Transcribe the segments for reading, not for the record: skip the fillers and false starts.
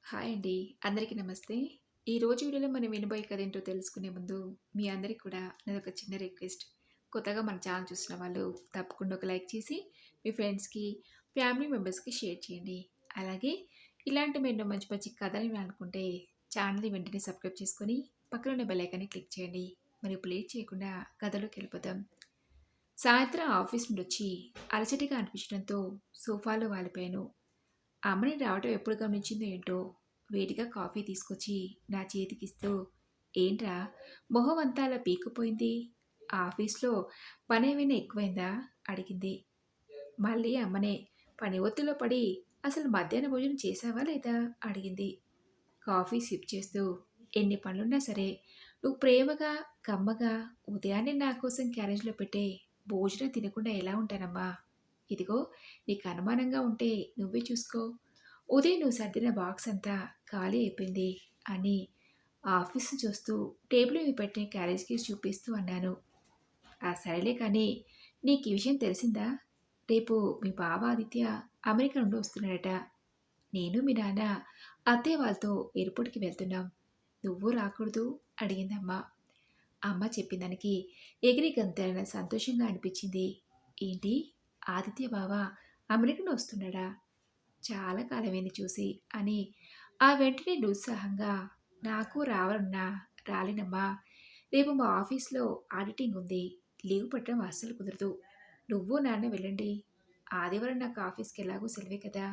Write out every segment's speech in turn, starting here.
Hi అండి. అందరికీ నమస్తే. ఈరోజు వీడియోలో మనం వినబోయే కథ ఏంటో తెలుసుకునే ముందు మీ అందరికి కూడా నాదొక చిన్న రిక్వెస్ట్. కొత్తగా మన ఛానల్ చూస్తున్న వాళ్ళు తప్పకుండా ఒక లైక్ చేసి మీ ఫ్రెండ్స్‌కి, ఫ్యామిలీ మెంబర్స్‌కి షేర్ చేయండి. అలాగే ఇలాంటి మరెన్నో మంచి మంచి కథలు వినాలనుకుంటే ఛానల్‌ని వెంటనే సబ్స్క్రైబ్ చేసుకొని పక్కన ఉన్న బెల్ ఐకాన్‌ని క్లిక్ చేయండి. మరి ఇప్పుడు లేట్ చేయకుండా కథలోకెళ్ళిపోదాం. సాయంత్రం ఆఫీస్ నుండొచ్చి అలసటగా అనిపించడంతో సోఫాలో వాలిపోయాను. అమ్మని రావటం ఎప్పుడు గమనించిందో ఏంటో వేడిగా కాఫీ తీసుకొచ్చి నా చేతికిస్తూ, ఏంట్రా మొహం అంతా అలా పీక్కుపోయింది, ఆఫీస్లో పనేమైనా ఎక్కువైందా అడిగింది. మళ్ళీ అమ్మనే పని ఒత్తిడిలో పడి అసలు మధ్యాహ్న భోజనం చేశావా లేదా అడిగింది. కాఫీ సిప్ చేస్తూ, ఎన్ని పనులున్నా సరే నువ్వు ప్రేమగా కమ్మగా ఉదయాన్నే నా కోసం క్యారేజ్లో పెట్టే భోజనం తినకుండా ఎలా ఉంటానమ్మా. ఇదిగో నీకు అనుమానంగా ఉంటే నువ్వే చూసుకో. ఉదయం నువ్వు సర్దిన బాక్స్ అంతా ఖాళీ అయిపోయింది అని ఆఫీస్‌ని చూస్తూ టేబుల్ మీద పెట్టిన క్యారేజ్ కేస్ చూపిస్తూ అన్నాను. ఆ సరేలే కానీ నీకు ఈ విషయం తెలిసిందా? రేపు మీ బావ ఆదిత్య అమెరికా నుండి వస్తున్నాడట. నేను మీ నాన్న అత్తయ్య వాళ్ళతో ఎయిర్‌పోర్ట్‌కి వెళ్తున్నాం. నువ్వు రాకూడదు అడిగిందమ్మ. అమ్మ చెప్పిన దానికి ఎగిరి గంతేలైన సంతోషంగా అనిపించింది. ఏంటి? ఆదిత్య బావ అమెరికా నుండి వస్తున్నాడా? చాలా కాలమైంది చూసి అని ఆ వెంటనే నిరుత్సాహంగా, నాకు రావాలన్నా రాలేనమ్మా. రేపు మా ఆఫీస్లో ఆడిటింగ్ ఉంది. లీవ్ పెట్టడం అస్సలు కుదరదు. నువ్వు నాన్న వెళ్ళండి. ఆదివారం నాకు ఆఫీస్కి ఎలాగో సెలవే కదా.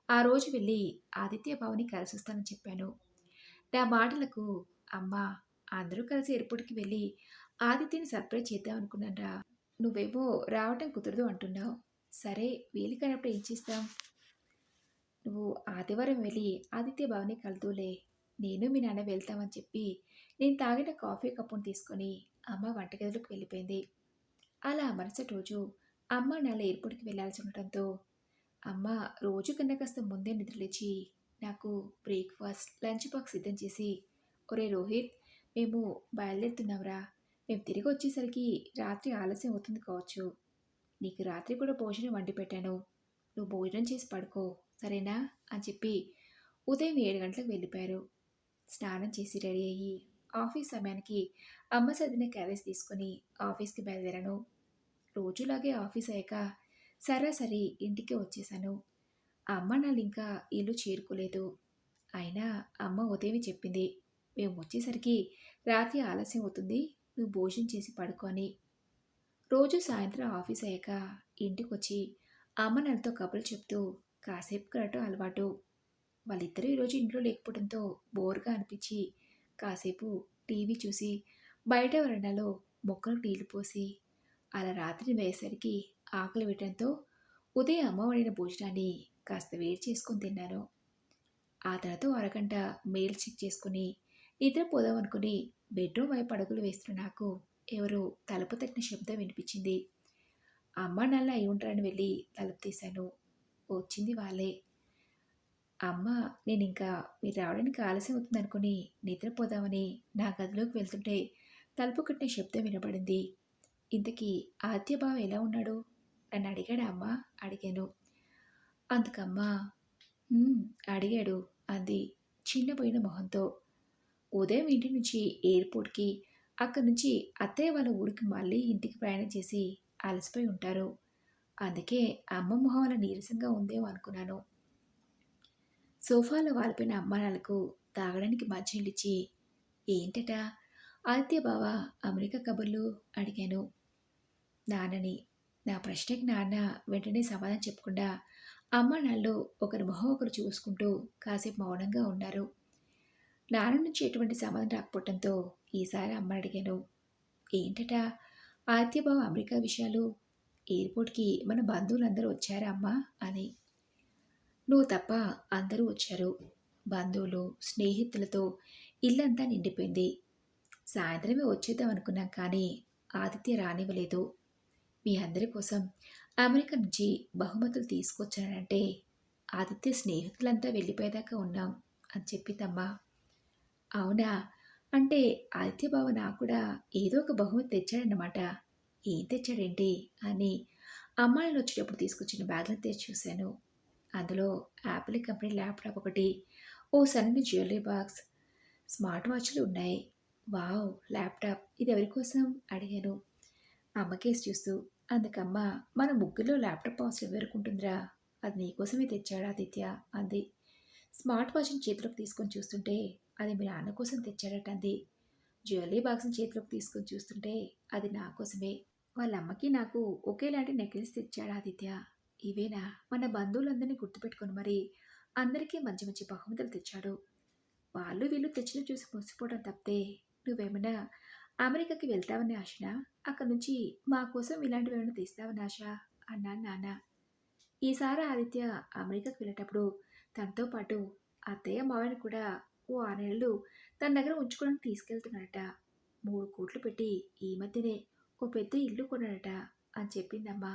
ఆ రోజు వెళ్ళి ఆదిత్య బావని కలిసొస్తానని చెప్పాను. నా మాటలకు అమ్మ, అందరూ కలిసి ఎయిర్పోర్ట్కి వెళ్ళి ఆదిత్యని సర్ప్రైజ్ చేద్దాం అనుకున్నానరా. నువ్వేమో రావటం కుదరదు అంటున్నావు. సరే వీలు కానప్పుడు ఏం చేస్తాం. నువ్వు ఆదివారం వెళ్ళి ఆదిత్య బావని కలుదువులే. నేను మీ నాన్న వెళ్తామని చెప్పి నేను తాగిన కాఫీ కప్పును తీసుకొని అమ్మ వంటగదిలోకి వెళ్ళిపోయింది. అలా మరుసటి రోజు అమ్మ నాన్న ఎయిర్పోర్ట్‌కి వెళ్ళాల్సి ఉండటంతో అమ్మ రోజు కన్నా కాస్త ముందే నిద్రలేచి నాకు బ్రేక్‌ఫాస్ట్, లంచ్ బాక్స్ సిద్ధం చేసి, ఒరేయ్ రోహిత్, మేము బయలుదేరుతున్నాంరా. మేము తిరిగి వచ్చేసరికి రాత్రి ఆలస్యం అవుతుంది కావచ్చు. నీకు రాత్రి కూడా భోజనం వండి పెట్టాను. నువ్వు భోజనం చేసి పడుకో సరేనా అని చెప్పి ఉదయం 7 గంటలకు వెళ్ళిపోయారు. స్నానం చేసి రెడీ అయ్యి ఆఫీస్ సమయానికి అమ్మ సర్దిన క్యారేజ్ తీసుకొని ఆఫీస్కి బయలుదేరాను. రోజులాగే ఆఫీస్ అయ్యాక సరాసరి ఇంటికి వచ్చేసాను. అమ్మ నాళ్ళు ఇంకా ఇల్లు చేరుకోలేదు. అయినా అమ్మ ఉదయమే చెప్పింది, మేము వచ్చేసరికి రాత్రి ఆలస్యం అవుతుంది, నువ్వు భోజనం చేసి పడుకో అని. రోజు సాయంత్రం ఆఫీస్ అయ్యాక ఇంటికొచ్చి అమ్మ నాన్నతో కబుర్లు చెప్తూ కాసేపు గడపడం అలవాటు. వాళ్ళిద్దరూ ఈరోజు ఇంట్లో లేకపోవడంతో బోర్‌గా అనిపించి కాసేపు టీవీ చూసి బయట వరండాలో మొక్కలకు నీళ్లు పోసి అలా రాత్రి వేసరికి ఆకలి వేయడంతో ఉదయం అమ్మ వండిన భోజనాన్ని కాస్త వేడి చేసుకొని తిన్నాను. ఆ తర్వాత ఓ అరగంట మెయిల్ చెక్ చేసుకొని నిద్రపోదామనుకుని బెడ్‌రూమ్ వైపు అడుగులు వేస్తున్న నాకు ఎవరో తలుపు తట్టిన శబ్దం వినిపించింది. అమ్మ నాన్న అయి ఉంటారని వెళ్ళి తలుపు తీశాను. వచ్చింది వాళ్ళే. అమ్మ, నేనింకా మీరు రావడానికి ఆలస్యం అవుతుందనుకుని నిద్రపోదామని నా గదిలోకి వెళ్తుంటే తలుపు కొట్టిన శబ్దం వినబడింది. ఇంతకీ ఆదిత్య బావ ఎలా ఉన్నాడు? నన్ను అడిగాడా అమ్మ? అడిగాను. అందుకమ్మ "హ్మ్" అడిగాడు అంది చిన్నబోయిన మొహంతో. ఉదయం ఇంటి నుంచి ఎయిర్‌పోర్ట్‌కి, అక్కడి నుంచి అత్తయ్య వాళ్ళ ఊరికి మళ్ళీ ఇంటికి ప్రయాణం చేసి అలసిపోయి ఉంటారు. అందుకే అమ్మ మొహం అలా నీరసంగా ఉందేమో అనుకున్నాను. సోఫాలో వాలిపోయిన అమ్మానాన్నలకు తాగడానికి మంచినీళ్ళిచ్చి, ఏంటట ఆదిత్య బావ అమెరికా కబుర్లు అడిగాను నాన్నని. నా ప్రశ్నకి నాన్న వెంటనే సమాధానం చెప్పకుండా అమ్మానాన్నలు ఒకరి మొహం ఒకరు చూసుకుంటూ కాసేపు మౌనంగా ఉన్నారు. నాన్న నుంచి ఎటువంటి సమాధానం రాకపోవడంతో ఈసారి అమ్మ అడిగాను. ఏంటట ఆదిత్య బావ అమెరికా విషయాలు? ఎయిర్‌పోర్ట్‌కి మన బంధువులందరూ వచ్చారా అమ్మా అని. నువ్వు తప్ప అందరూ వచ్చారు. బంధువులు, స్నేహితులతో ఇల్లంతా నిండిపోయింది. సాయంత్రమే వచ్చేద్దాం అనుకున్నాం కానీ ఆదిత్య రానివ్వలేదు. మీ అందరి కోసం అమెరికా నుంచి బహుమతులు తీసుకొచ్చానంటే ఆదిత్య స్నేహితులంతా వెళ్ళిపోయేదాకా ఉన్నాం అని చెప్పిందమ్మా. అవునా? అంటే ఆదిత్య బావ నాకు కూడా ఏదో ఒక బహుమతి తెచ్చాడన్నమాట. ఏం తెచ్చాడేంటి అని అమ్మాయిలు వచ్చేటప్పుడు తీసుకొచ్చిన బ్యాగ్‌లను తెరిచి చూశాను. అందులో యాపిల్ కంపెనీ ల్యాప్‌టాప్ ఒకటి, ఓ సన్నని జ్యువెల్లరీ బాక్స్, స్మార్ట్ వాచ్‌లు ఉన్నాయి. వావ్! ల్యాప్‌టాప్ ఇదెవరి కోసం అడిగాను. అమ్మకేసి చూస్తూ. అందుకమ్మ మన ముగ్గురిలో ల్యాప్‌టాప్ అవసరం ఎవరికుంటుందిరా? అది నీకోసమే తెచ్చాడు ఆదిత్య అంది. స్మార్ట్ వాచ్‌ని చేతిలోకి తీసుకొని చూస్తుంటే అది మీ నాన్న కోసం తెచ్చాడట అంది. జ్యువెల్లరీ బాక్స్‌ని చేతిలోకి తీసుకొని చూస్తుంటే అది నా కోసమే. వాళ్ళ అమ్మకి నాకు ఒకేలాంటి నెక్లెస్ తెచ్చాడు ఆదిత్య. ఇవేనా మన బంధువులందరినీ గుర్తుపెట్టుకొని మరి అందరికీ మంచి మంచి బహుమతులు తెచ్చాడు. వాళ్ళు వీళ్ళు తెచ్చినవి చూసి మురిసిపోవడం తప్పితే నువ్వేమైనా అమెరికాకి వెళ్తావని ఆశనా? అక్కడి నుంచి మా కోసం ఇలాంటివేమైనా తెస్తావని ఆశ? అన్నాను నాన్న. ఈసారి ఆదిత్య అమెరికాకి వెళ్ళేటప్పుడు తనతో పాటు అత్తయ్య, మావయ్యని కూడా ఓ 6 నెలలు తన దగ్గర ఉంచుకోవడానికి తీసుకెళ్తున్నాడట. 3,00,00,000 పెట్టి ఈ మధ్యనే ఓ పెద్ద ఇల్లు కొన్నాడట అని చెప్పిందమ్మ.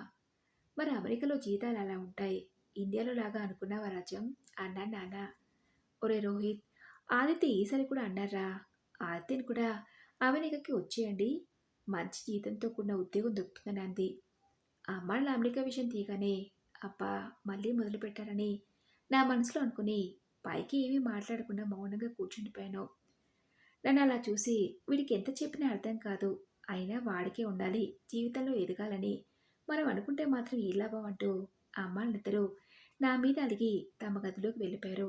మరి అమెరికాలో జీతాలు అలా ఉంటాయి. ఇండియాలో లాగా అనుకున్నావా రాజ్యం? అన్నాడు నాన్న. ఒరేయ్ రోహిత్! ఆదిత్య ఈసారి కూడా అన్నారా? ఆదిత్యని కూడా అమెరికాకి వచ్చేయండి. మంచి జీతంతో కూడిన ఉద్యోగం దొరుకుతుందని అంది. అమ్మాళ్ళ అమెరికా విషయం తీయగానే అబ్బా! మళ్ళీ మొదలుపెట్టారని నా మనసులో అనుకుని పైకి ఏమీ మాట్లాడకుండా మౌనంగా కూర్చుండిపోయాను. నన్నలా చూసి వీడికి ఎంత చెప్పినా అర్థం కాదు. అయినా వాడికే ఉండాలి జీవితంలో ఎదగాలని. మనం అనుకుంటే మాత్రం ఏ లాభం అంటూ అమ్మాళ్ళిద్దరూ నా మీద అలిగి తమ గదిలోకి వెళ్ళిపోయారు.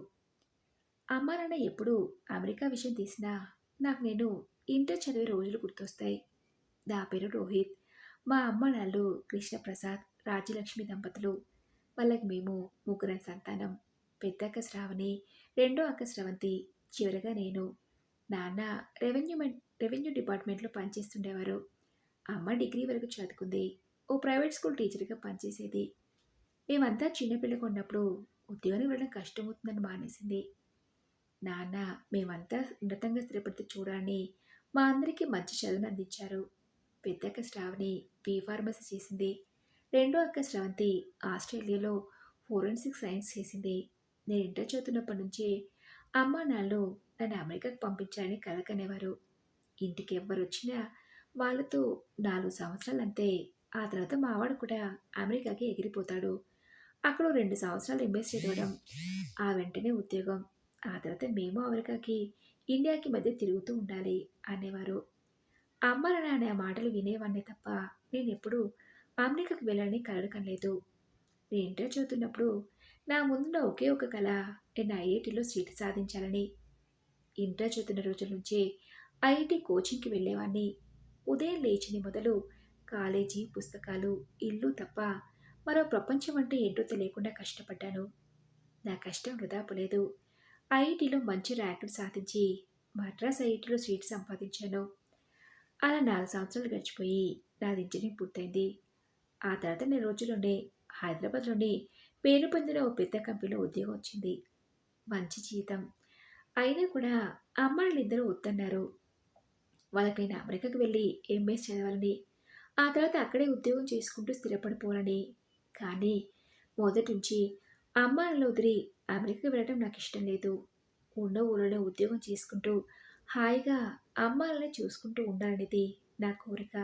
అమ్మా నాన్న ఎప్పుడూ అమెరికా విషయం తీసినా నాకు నేను ఇంటర్ చదివే రోజులు గుర్తొస్తాయి. నా పేరు రోహిత్. మా అమ్మ నాన్నలు కృష్ణప్రసాద్, రాజ్యలక్ష్మి దంపతులు. వాళ్ళకి మేము ముగ్గురం సంతానం. పెద్దక్క శ్రావణి, రెండో అక్క స్రవంతి, చివరగా నేను. నాన్న రెవెన్యూ డిపార్ట్మెంట్లో పనిచేస్తుండేవారు. అమ్మ డిగ్రీ వరకు చదువుకుంది. ఓ ప్రైవేట్ స్కూల్ టీచర్గా పనిచేసేది. మేమంతా చిన్నపిల్లగా ఉన్నప్పుడు ఉద్యోగం వెళ్ళడం కష్టమవుతుందని మానేసింది. నాన్న మేమంతా ఉన్నతంగా స్థిరపడితే చూడాలని మా అందరికీ మంచి చదువును అందించారు. పెద్దక్క శ్రావణి ఫార్మసీ చేసింది. రెండో అక్క శ్రవంతి ఆస్ట్రేలియాలో ఫోరెన్సిక్ సైన్స్ చేసింది. నేను ఇంటర్ చదువుతున్నప్పటి నుంచే అమ్మా నాన్నలు నన్ను అమెరికాకు పంపించాలని కలకనేవారు. ఇంటికి ఎవ్వరు వచ్చినా వాళ్ళతో 4 సంవత్సరాలు అంతే. ఆ తర్వాత మావాడు కూడా అమెరికాకి ఎగిరిపోతాడు. అక్కడ 2 సంవత్సరాలు ఎంఎస్ చదవడం, ఆ వెంటనే ఉద్యోగం. ఆ తర్వాత మేము అమెరికాకి, ఇండియాకి మధ్య తిరుగుతూ ఉండాలి అనేవారు. అమ్మ నాన్న ఆ మాటలు వినేవాడినే తప్ప నేనెప్పుడూ అమెరికాకి వెళ్ళాలని కలలు కనలేదు. నేను ఇంటర్ చదువుతున్నప్పుడు నా ముందున్న ఒకే ఒక కల నేను ఐఐటీలో సీటు సాధించాలని. ఇంటర్ చదువుతున్న రోజుల నుంచే ఐఐటీ కోచింగ్‌కి వెళ్ళేవాడిని. ఉదయం లేచింది మొదలు కాలేజీ, పుస్తకాలు, ఇల్లు తప్ప మరో ప్రపంచం అంటే ఏంటో తెలియకుండా కష్టపడ్డాను. నా కష్టం వృధా పోలేదు. ఐఐటీలో మంచి ర్యాంకులు సాధించి మద్రాస్ ఐఐటీలో సీటు సంపాదించాను. అలా 4 సంవత్సరాలు గడిచిపోయి నాది ఇంజనీరింగ్ పూర్తయింది. ఆ తర్వాత నెల రోజుల్లోనే హైదరాబాద్‌లోని పేరు పొందిన ఓ పెద్ద కంపెనీలో ఉద్యోగం వచ్చింది. మంచి జీతం. అయినా కూడా అమ్మానాన్నలిద్దరూ వద్దన్నారు. వాళ్ళకి నేను అమెరికాకి వెళ్ళి ఎంఎస్ చదవాలని, ఆ తర్వాత అక్కడే ఉద్యోగం చేసుకుంటూ స్థిరపడిపోవాలని. కానీ మొదటి నుంచి అమ్మానాన్నలు వదిలి అమెరికాకి వెళ్ళడం నాకిష్టం లేదు. ఉన్న ఊళ్ళోనే ఉద్యోగం చేసుకుంటూ హాయిగా అమ్మానాన్నల్ని చూసుకుంటూ ఉండాలనేది నా కోరిక.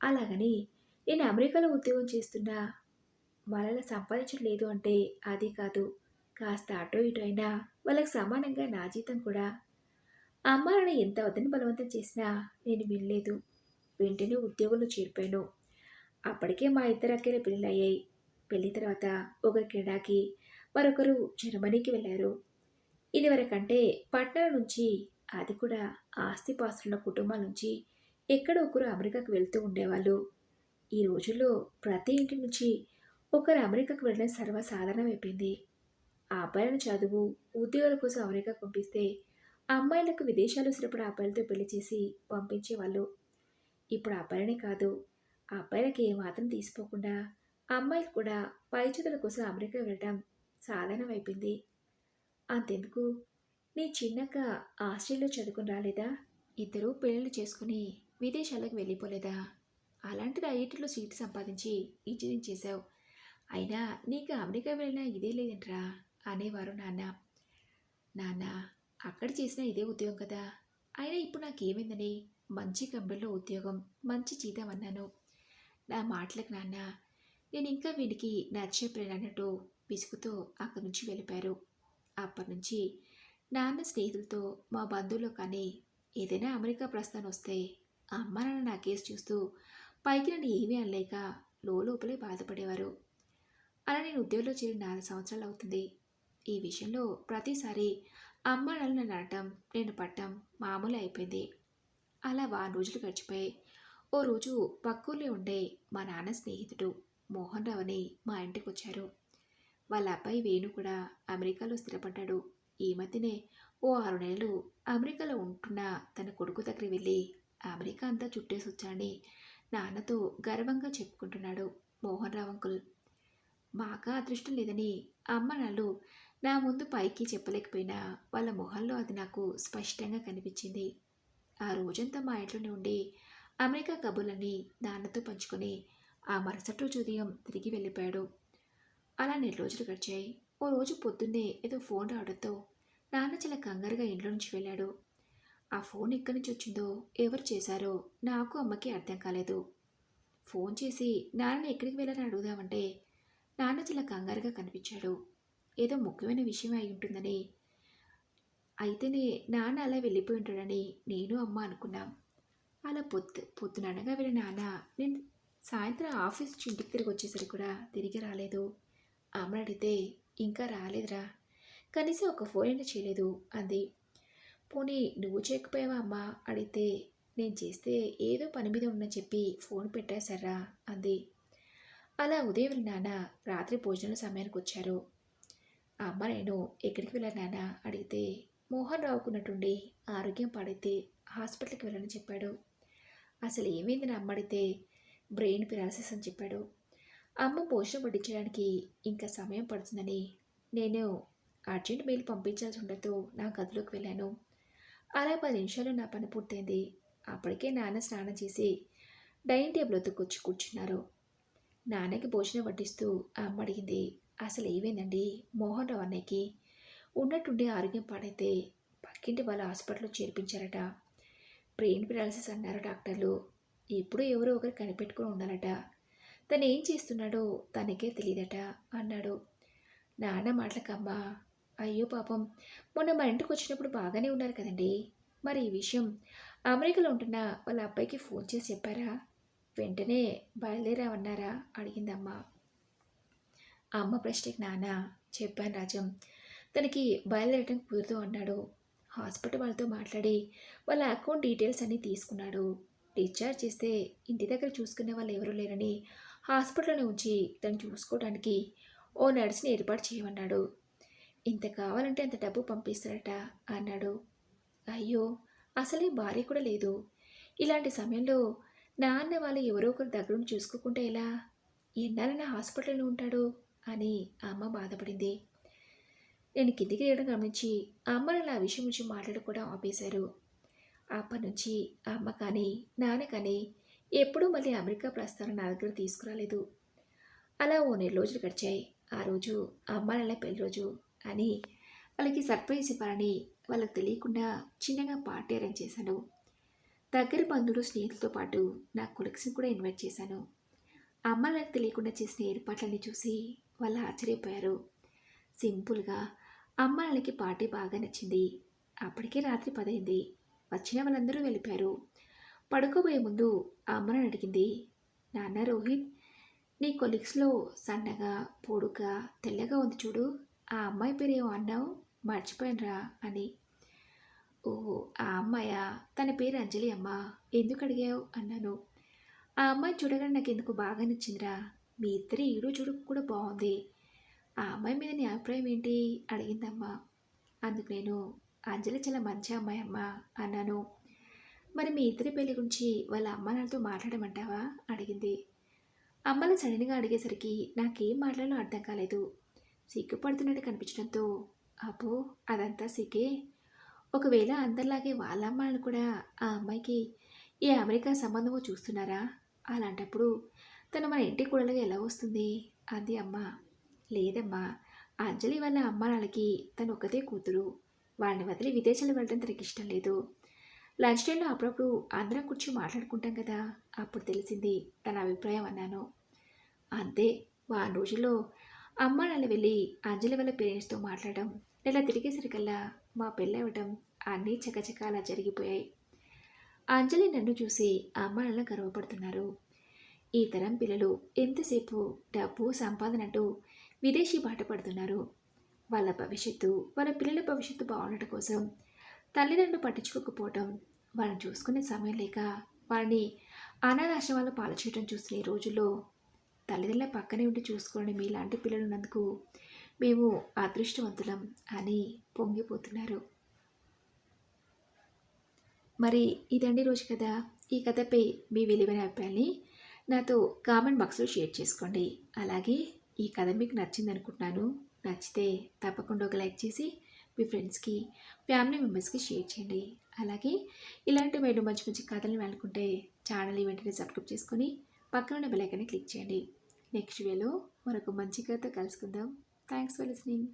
అలాగని నేను అమెరికాలో ఉద్యోగం చేస్తున్నా వాళ్ళలా సంపాదించడం లేదు అంటే అది కాదు. కాస్త అటో ఇటో అయినా వాళ్ళకి సమానంగా నా జీతం కూడా. అమ్మా నాన్న ఎంత వద్దని బలవంతం చేసినా నేను వినలేదు. వెంటనే ఉద్యోగంలో చేరిపోయాను. అప్పటికే మా ఇద్దరు అక్కల పెళ్ళిళ్ళయ్యాయి. పెళ్లి తర్వాత ఒకరు కెనడాకి, మరొకరు జర్మనీకి వెళ్ళారు. ఇదివరకంటే పట్టణాల నుంచి, అది కూడా ఆస్తిపాస్తులున్న కుటుంబాల నుంచి ఎక్కడో ఒకరు అమెరికాకు వెళ్తూ ఉండేవాళ్ళు. ఈ రోజుల్లో ప్రతి ఇంటి నుంచి ఒకరు అమెరికాకు వెళ్ళడం సర్వసాధారణమైపోయింది. ఆ అబ్బాయిలను చదువు, ఉద్యోగాల కోసం అమెరికాకు పంపిస్తే అమ్మాయిలకు విదేశాల్లో స్థిరపడే అబ్బాయిలతో పెళ్లి చేసి పంపించేవాళ్ళు. ఇప్పుడు అబ్బాయిలనే కాదు, ఆ అబ్బాయిలకి ఏమాత్రం తీసిపోకుండా అమ్మాయిలు కూడా పై చదువుల కోసం అమెరికా వెళ్ళడం సాధారణమైపోయింది. అంతెందుకు, నీ చిన్నక్క ఆస్ట్రేలియాలో చదువుకుని రాలేదా? ఇద్దరూ పెళ్ళిళ్ళు చేసుకుని విదేశాలకు వెళ్ళిపోలేదా? అలాంటిది ఐఐటీలో సీటు సంపాదించి ఇంజనీరింగ్ చేశావు. అయినా నీకు అమెరికా వెళ్ళినా ఇదే లేదేంట్రా అనేవారు నాన్న. నాన్న అక్కడ చేసిన ఇదే ఉద్యోగం కదా. అయినా ఇప్పుడు నాకేమైందని మంచి కంపెనీలో ఉద్యోగం, మంచి జీతం అన్నాను. నా మాటలకు నాన్న నేను ఇంకా వీడికి నచ్చే అన్నట్టు విసుగుతో అక్కడి నుంచి వెళ్ళిపోయారు. అప్పటినుంచి నాన్న స్నేహితులతో, మా బంధువులు కానీ ఏదైనా అమెరికా ప్రస్థానం వస్తే అమ్మ నాన్న నా కేసు చూస్తూ పైకి నన్ను ఏమీ అనలేక లోపలే బాధపడేవారు. అలా నేను ఉద్యోగంలో చేరి 4 సంవత్సరాలు అవుతుంది. ఈ విషయంలో ప్రతిసారి అమ్మ నాన్న నన్ను అనటం, నేను పట్టం మామూలు అయిపోయింది. అలా వారం రోజులు గడిచిపోయాయి. ఓ రోజు పక్కూర్లో ఉండే మా నాన్న స్నేహితుడు మోహన్ రావు అని మా ఇంటికి వచ్చారు. వాళ్ళ అబ్బాయి వేణు కూడా అమెరికాలో స్థిరపడ్డాడు. ఈ మధ్యనే ఓ 6 నెలలు అమెరికాలో ఉంటున్న తన కొడుకు దగ్గరికి వెళ్ళి అమెరికా అంతా చుట్టేసి వచ్చాడని నాన్నతో గర్వంగా చెప్పుకుంటున్నాడు మోహన్ రావు అంకుల్. మాకా అదృష్టం లేదని అమ్మ నాన్నలు నా ముందు పైకి చెప్పలేకపోయినా వాళ్ళ మొహంలో అది నాకు స్పష్టంగా కనిపించింది. ఆ రోజంతా మా ఇంట్లోనే ఉండి అమెరికా కబుర్లని నాన్నతో పంచుకొని ఆ మరుసటి రోజు ఉదయం తిరిగి వెళ్ళిపోయాడు. అలా 4 రోజులు గడిచాయి. ఓ రోజు పొద్దున్నే ఏదో ఫోన్ రావడంతో నాన్న చాలా కంగారుగా ఇంట్లో నుంచి వెళ్ళాడు. ఆ ఫోన్ ఎక్కడి నుంచి వచ్చిందో, ఎవరు చేశారో నాకు అమ్మకి అర్థం కాలేదు. ఫోన్ చేసి నాన్నని ఎక్కడికి వెళ్ళాలని అడుగుదామంటే నాన్న చాలా కంగారుగా కనిపించాడు. ఏదో ముఖ్యమైన విషయం అయి ఉంటుందని, అయితేనే నాన్న అలా వెళ్ళిపోయి ఉంటాడని నేను అమ్మ అనుకున్నాం. అలా పొద్దుననగా వెళ్ళిన నాన్న నేను సాయంత్రం ఆఫీస్ నుంచి ఇంటికి తిరిగి వచ్చేసరికి కూడా తిరిగి రాలేదు. అమ్మని అడిగితే ఇంకా రాలేదురా, కనీసం ఒక ఫోన్ అయినా చేయలేదు అంది. పోనీ నువ్వు చేయకపోయావా అమ్మ అడిగితే, నేను చేస్తే ఏదో పని మీద ఉన్నా చెప్పి ఫోన్ పెట్టేశారా అంది. అలా ఉదయం వెళ్ళిన నాన్న రాత్రి భోజనాల సమయానికి వచ్చారు. అమ్మ నేను ఎక్కడికి వెళ్ళాను నాన్న అడిగితే, మోహన్ రావుకున్నట్టుండి ఆరోగ్యం పాడైతే హాస్పిటల్కి వెళ్ళని చెప్పాడు. అసలు ఏమైంది నా అమ్మ అడిగితే, బ్రెయిన్ పిరాలసిస్ అని చెప్పాడు. అమ్మ భోజనం వడ్డించడానికి ఇంకా సమయం పడుతుందని నేను అర్జెంట్ మెయిల్ పంపించాల్సి ఉండటంతో నా గదిలోకి వెళ్ళాను. అలా 10 నిమిషాలు నా పని పూర్తయింది. అప్పటికే నాన్న స్నానం చేసి డైనింగ్ టేబుల్ వద్దకు వచ్చి కూర్చున్నారు. నాన్నకి భోజనం వడ్డిస్తూ అమ్మ అడిగింది, అసలు ఏమైందండి మోహన్ రావు అన్నయ్యకి? ఉన్నట్టుండి ఆరోగ్యం పాడైతే పక్కింటి వాళ్ళ హాస్పిటల్లో చేర్పించారట. బ్రెయిన్ పిరాలసిస్ అన్నారు డాక్టర్లు. ఎప్పుడూ ఎవరో ఒకరు కనిపెట్టుకుని ఉండాలట. తను ఏం చేస్తున్నాడో తనకే తెలియదట అన్నాడు. నాన్న మాటలకమ్మ, అయ్యో పాపం, మొన్న మా ఇంటికి వచ్చినప్పుడు బాగానే ఉన్నారు కదండి, మరి ఈ విషయం అమెరికాలో ఉంటున్న వాళ్ళ అబ్బాయికి ఫోన్ చేసి చెప్పారా? వెంటనే బయలుదేరామన్నారా అడిగిందమ్మ. అమ్మ ప్రశ్నకి నాన్న, చెప్పాను రాజం, తనకి బయలుదేరటం కుదరదు అన్నాడు. హాస్పిటల్ వాళ్ళతో మాట్లాడి వాళ్ళ అకౌంట్ డీటెయిల్స్ అన్నీ తీసుకున్నాడు. డిశ్చార్జ్ చేస్తే ఇంటి దగ్గర చూసుకునే వాళ్ళు ఎవరూ లేరని హాస్పిటల్లోనే ఉంచి తను చూసుకోవడానికి ఓ నర్స్ని ఏర్పాటు చేయమన్నాడు. ఇంత కావాలంటే అంత డబ్బు పంపిస్తారట అన్నాడు. అయ్యో, అసలే భార్య కూడా లేదు. ఇలాంటి సమయంలో నాన్న వాళ్ళు ఎవరో ఒకరు దగ్గరుండి చూసుకోకుండా ఎలా? ఎన్నాళ్ళైనా హాస్పిటల్లో ఉంటాడు అని అమ్మ బాధపడింది. నేను కిందికి దిగడం గమనించి అమ్మ నన్ను ఆ విషయం గురించి మాట్లాడుకోవడం ఆపేశారు. అప్పటి నుంచి అమ్మ కానీ నాన్న కానీ ఎప్పుడూ మళ్ళీ అమెరికా ప్రస్థానం నా దగ్గర తీసుకురాలేదు. అలా ఓ 4 రోజులు గడిచాయి. ఆ రోజు అమ్మ నాన్న పెళ్లి రోజు అని వాళ్ళకి సర్ప్రైజ్ ఇవ్వాలని వాళ్ళకి తెలియకుండా చిన్నగా పార్టీ అరేంజ్ చేశాను. దగ్గర బంధువులు స్నేహితులతో పాటు నా కొలీగ్స్ని కూడా ఇన్వైట్ చేశాను. అమ్మ నాకు తెలియకుండా చేసిన ఏర్పాట్లన్నీ చూసి వాళ్ళు ఆశ్చర్యపోయారు. సింపుల్గా అమ్మ నాన్నకి పార్టీ బాగా నచ్చింది. అప్పటికే రాత్రి 10 అయింది. వచ్చిన వాళ్ళందరూ వెళ్ళిపోయారు. పడుకోబోయే ముందు అమ్మని అడిగింది, నాన్న రోహిత్, నీ కొలీగ్స్లో సన్నగా పొడుగా తెల్లగా ఉంది చూడు, ఆ అమ్మాయి పేరు ఏమో అన్నావు, మర్చిపోయానురా అని. ఓహో, ఆ అమ్మాయా? తన పేరు అంజలి అమ్మ. ఎందుకు అడిగావు అన్నాను. ఆ అమ్మాయి చూడగానే నాకు ఎందుకు బాగా నచ్చిందిరా. మీ ఇద్దరి ఈడు చూడు కూడా బాగుంది. ఆ అమ్మాయి మీద నీ అభిప్రాయం ఏంటి అడిగిందమ్మ. అందుకు నేను, అంజలి చాలా మంచి అమ్మాయి అమ్మ అన్నాను. మరి మీ ఇద్దరి పెళ్లి గురించి వాళ్ళ అమ్మ నాన్నతో మాట్లాడమంటావా అడిగింది. అమ్మని సడన్గా అడిగేసరికి నాకేం మాట్లాడాలో అర్థం కాలేదు. సిగ్గుపడుతున్నట్టు కనిపించడంతో, అబ్బో అదంతా సిగ్గే. ఒకవేళ అందరిలాగే వాళ్ళ అమ్మాయిని కూడా ఆ అమ్మాయికి ఈ అమెరికా సంబంధమో చూస్తున్నారా? అలాంటప్పుడు తను మన ఇంటి కూడలుగా ఎలా వస్తుంది అంది అమ్మ. లేదమ్మా, అంజలి వాళ్ళ అమ్మ నాన్నకి తను ఒక్కతే కూతురు. వాళ్ళని వదిలి విదేశాలు వెళ్ళడం తనకి ఇష్టం లేదు. లంచ్ టైంలో అప్పుడప్పుడు అందరం కూర్చొని మాట్లాడుకుంటాం కదా, అప్పుడు తెలిసింది తన అభిప్రాయం అన్నాను. అంతే, వారం రోజుల్లో అమ్మ నాన్న వెళ్ళి అంజలి వాళ్ళ పేరెంట్స్తో మాట్లాడడం, నెల తిరిగేసరికల్లా మా పెళ్ళవడం అన్నీ చకచకాలా జరిగిపోయాయి. అంజలి నన్ను చూసి అమ్మ నాన్న గర్వపడుతున్నారు. ఈ తరం పిల్లలు ఎంతసేపు డబ్బు సంపాదన అంటూ విదేశీ బాట పడుతున్నారు. వాళ్ళ భవిష్యత్తు, వాళ్ళ పిల్లల భవిష్యత్తు బాగుండటం కోసం తల్లిదండ్రులు పట్టించుకోకపోవటం, వాళ్ళని చూసుకునే సమయం లేక వాళ్ళని అనాథాశ్రమాలు పాలు చేయడం చూస్తున్న ఈ రోజుల్లో తల్లిదండ్రుల పక్కనే ఉండి చూసుకోండి మీలాంటి పిల్లలు ఉన్నందుకు మేము అదృష్టవంతులం అని పొంగిపోతున్నారు. మరి ఇదండి రోజు కథ. ఈ కథపై మీ విలువైన అభిప్రాయాన్ని నాతో కామెంట్ బాక్స్లో షేర్ చేసుకోండి. అలాగే ఈ కథ మీకు నచ్చింది అనుకుంటున్నాను. నచ్చితే తప్పకుండా ఒక లైక్ చేసి మీ ఫ్రెండ్స్కి, ఫ్యామిలీ మెంబర్స్కి షేర్ చేయండి. అలాగే ఇలాంటి మీరు మంచి మంచి కథలు అనుకుంటే ఛానల్ వెంటనే సబ్స్క్రైబ్ చేసుకొని పక్కన ఉన్న బెల్ ఐకాన్ని క్లిక్ చేయండి. నెక్స్ట్ వీడియోలో మరొక మంచి కథ కలుసుకుందాం. Thanks for listening.